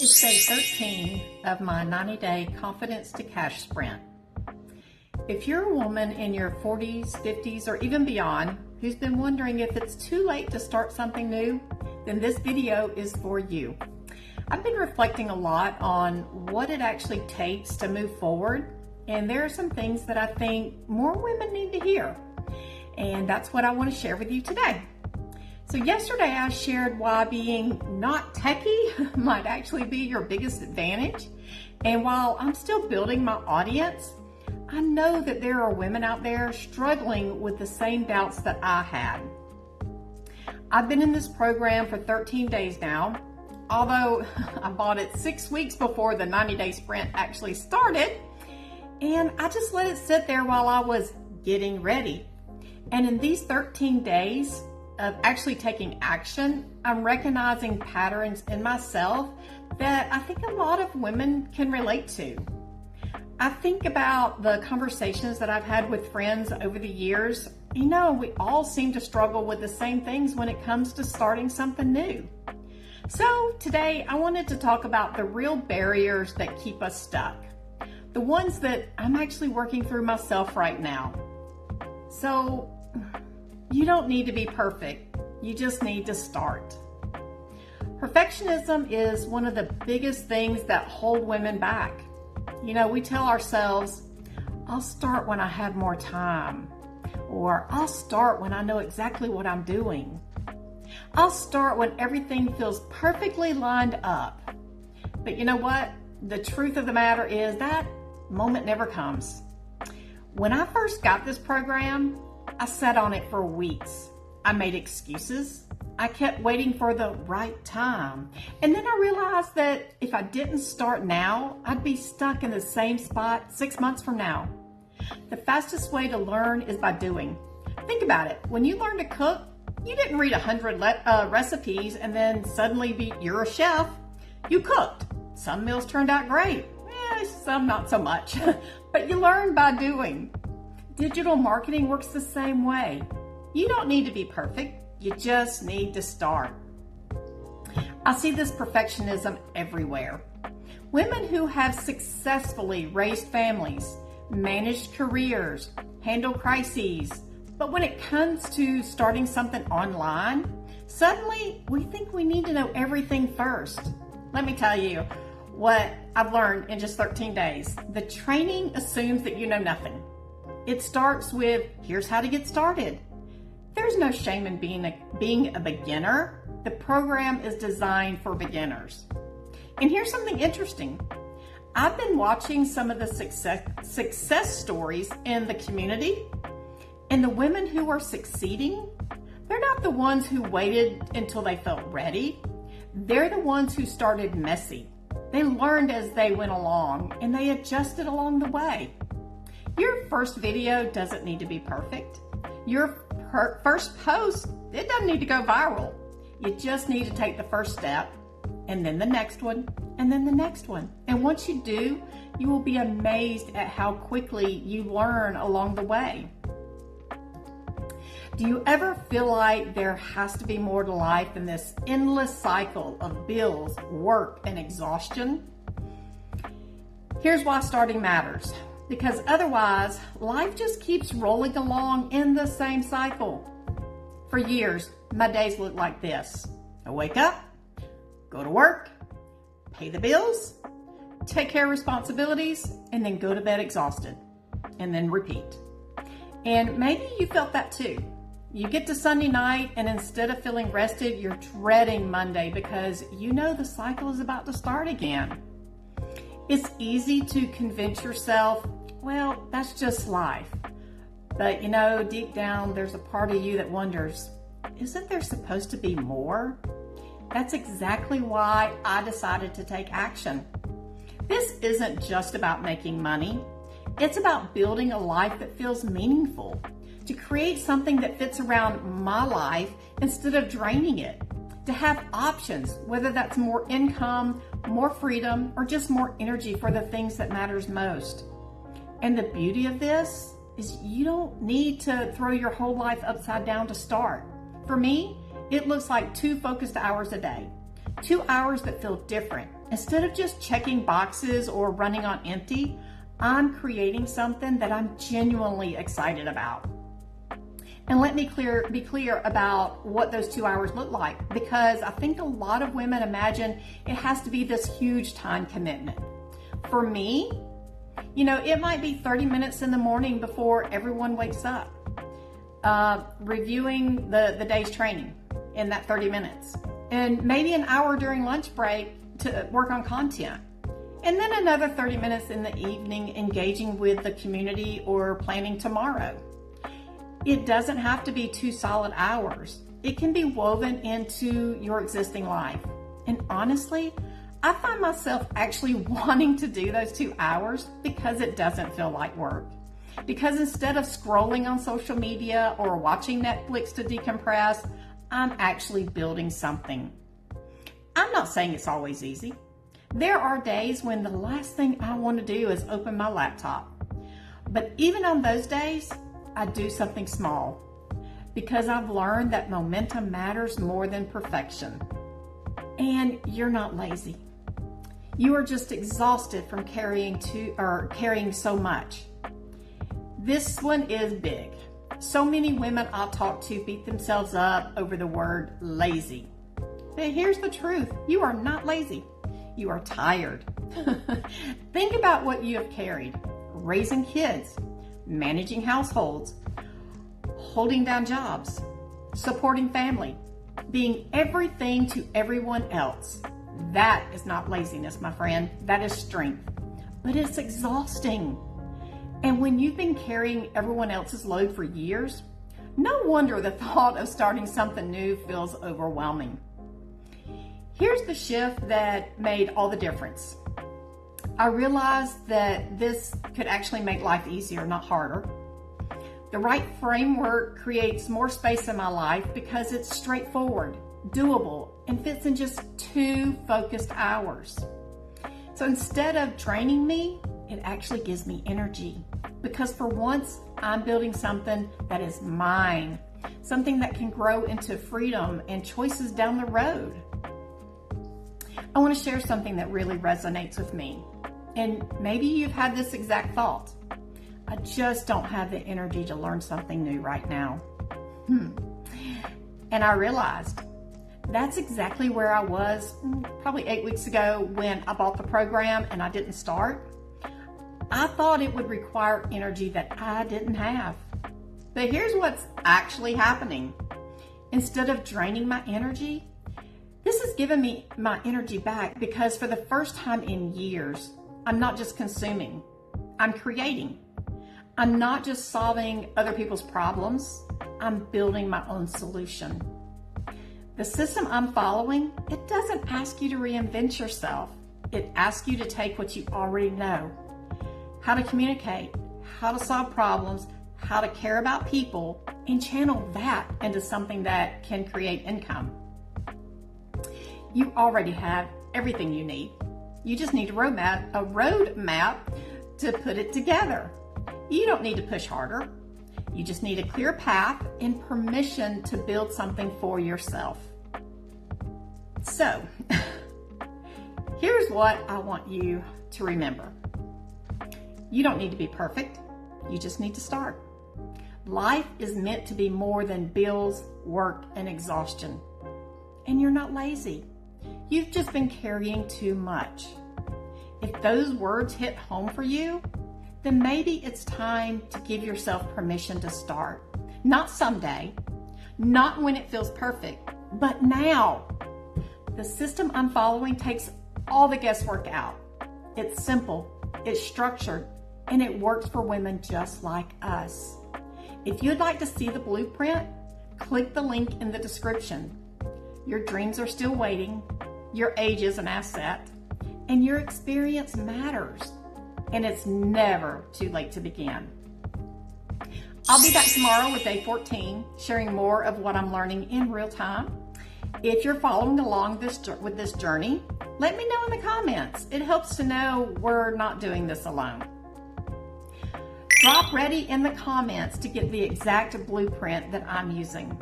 It's day 13 of my 90-day Confidence to Cash sprint. If you're a woman in your 40s, 50s, or even beyond who's been wondering if it's too late to start something new, then this video is for you. I've been reflecting a lot on what it actually takes to move forward, and there are some things that I think more women need to hear. And that's what I want to share with you today. So yesterday I shared why being not techie might actually be your biggest advantage. And while I'm still building my audience, I know that there are women out there struggling with the same doubts that I had. I've been in this program for 13 days now, although I bought it 6 weeks before the 90-day sprint actually started, and I just let it sit there while I was getting ready. And in these 13 days of actually taking action, I'm recognizing patterns in myself that I think a lot of women can relate to. I think about the conversations that I've had with friends over the years. You know, we all seem to struggle with the same things when it comes to starting something new. So today I wanted to talk about the real barriers that keep us stuck, the ones that I'm actually working through myself right now. So you don't need to be perfect, you just need to start. Perfectionism is one of the biggest things that hold women back. You know, we tell ourselves, I'll start when I have more time, or I'll start when I know exactly what I'm doing. I'll start when everything feels perfectly lined up. But you know what? The truth of the matter is that moment never comes. When I first got this program, I sat on it for weeks. I made excuses. I kept waiting for the right time. And then I realized that if I didn't start now, I'd be stuck in the same spot 6 months from now. The fastest way to learn is by doing. Think about it. When you learn to cook, you didn't read 100 recipes and then suddenly you're a chef. You cooked. Some meals turned out great. Some not so much. But you learn by doing. Digital marketing works the same way. You don't need to be perfect. You just need to start. I see this perfectionism everywhere. Women who have successfully raised families, managed careers, handled crises, but when it comes to starting something online, suddenly we think we need to know everything first. Let me tell you what I've learned in just 13 days. The training assumes that you know nothing. It starts with, here's how to get started. There's no shame in being a beginner. The program is designed for beginners. And here's something interesting. I've been watching some of the success stories in the community, and the women who are succeeding, they're not the ones who waited until they felt ready. They're the ones who started messy. They learned as they went along, and they adjusted along the way. Your first video doesn't need to be perfect. Your first post, it doesn't need to go viral. You just need to take the first step, and then the next one, and then the next one. And once you do, you will be amazed at how quickly you learn along the way. Do you ever feel like there has to be more to life than this endless cycle of bills, work, and exhaustion? Here's why starting matters. Because otherwise, life just keeps rolling along in the same cycle. For years, my days looked like this. I wake up, go to work, pay the bills, take care of responsibilities, and then go to bed exhausted, and then repeat. And maybe you felt that too. You get to Sunday night, and instead of feeling rested, you're dreading Monday because you know the cycle is about to start again. It's easy to convince yourself, well, that's just life. But you know, deep down, there's a part of you that wonders, isn't there supposed to be more? That's exactly why I decided to take action. This isn't just about making money. It's about building a life that feels meaningful, to create something that fits around my life instead of draining it, to have options, whether that's more income, more freedom, or just more energy for the things that matters most. And the beauty of this is you don't need to throw your whole life upside down to start. For me, it looks like 2 focused hours a day. 2 hours that feel different. Instead of just checking boxes or running on empty, I'm creating something that I'm genuinely excited about. And let me be clear about what those 2 hours look like, because I think a lot of women imagine it has to be this huge time commitment. For me, it might be 30 minutes in the morning before everyone wakes up, reviewing the day's training in that 30 minutes, and maybe an hour during lunch break to work on content. And then another 30 minutes in the evening engaging with the community or planning tomorrow. It doesn't have to be 2 solid hours. It can be woven into your existing life. And honestly, I find myself actually wanting to do those 2 hours because it doesn't feel like work. Because instead of scrolling on social media or watching Netflix to decompress, I'm actually building something. I'm not saying it's always easy. There are days when the last thing I want to do is open my laptop. But even on those days, I do something small because I've learned that momentum matters more than perfection. And you're not lazy. You are just exhausted from carrying so much. This one is big. So many women I talk to beat themselves up over the word lazy. But here's the truth. You are not lazy. You are tired. Think about what you have carried. Raising kids, managing households, holding down jobs, supporting family, being everything to everyone else. That is not laziness, my friend. That is strength. But it's exhausting. And when you've been carrying everyone else's load for years, no wonder the thought of starting something new feels overwhelming. Here's the shift that made all the difference. I realized that this could actually make life easier, not harder. The right framework creates more space in my life because it's straightforward, doable, and fits in just 2 focused hours. So instead of draining me, it actually gives me energy because for once I'm building something that is mine, something that can grow into freedom and choices down the road. I want to share something that really resonates with me. And maybe you've had this exact thought. I just don't have the energy to learn something new right now. And I realized that's exactly where I was probably 8 weeks ago when I bought the program and I didn't start. I thought it would require energy that I didn't have. But here's what's actually happening. Instead of draining my energy, this has given me my energy back because for the first time in years, I'm not just consuming, I'm creating. I'm not just solving other people's problems, I'm building my own solution. The system I'm following, it doesn't ask you to reinvent yourself. It asks you to take what you already know. How to communicate, how to solve problems, how to care about people, and channel that into something that can create income. You already have everything you need. You just need a roadmap to put it together. You don't need to push harder. You just need a clear path and permission to build something for yourself. So, here's what I want you to remember. You don't need to be perfect. You just need to start. Life is meant to be more than bills, work, and exhaustion. And you're not lazy. You've just been carrying too much. If those words hit home for you, then maybe it's time to give yourself permission to start. Not someday, not when it feels perfect, but now. The system I'm following takes all the guesswork out. It's simple, it's structured, and it works for women just like us. If you'd like to see the blueprint, click the link in the description. Your dreams are still waiting, your age is an asset, and your experience matters. And it's never too late to begin. I'll be back tomorrow with day 14, sharing more of what I'm learning in real time. If you're following along with this journey, let me know in the comments. It helps to know we're not doing this alone. Drop ready in the comments to get the exact blueprint that I'm using.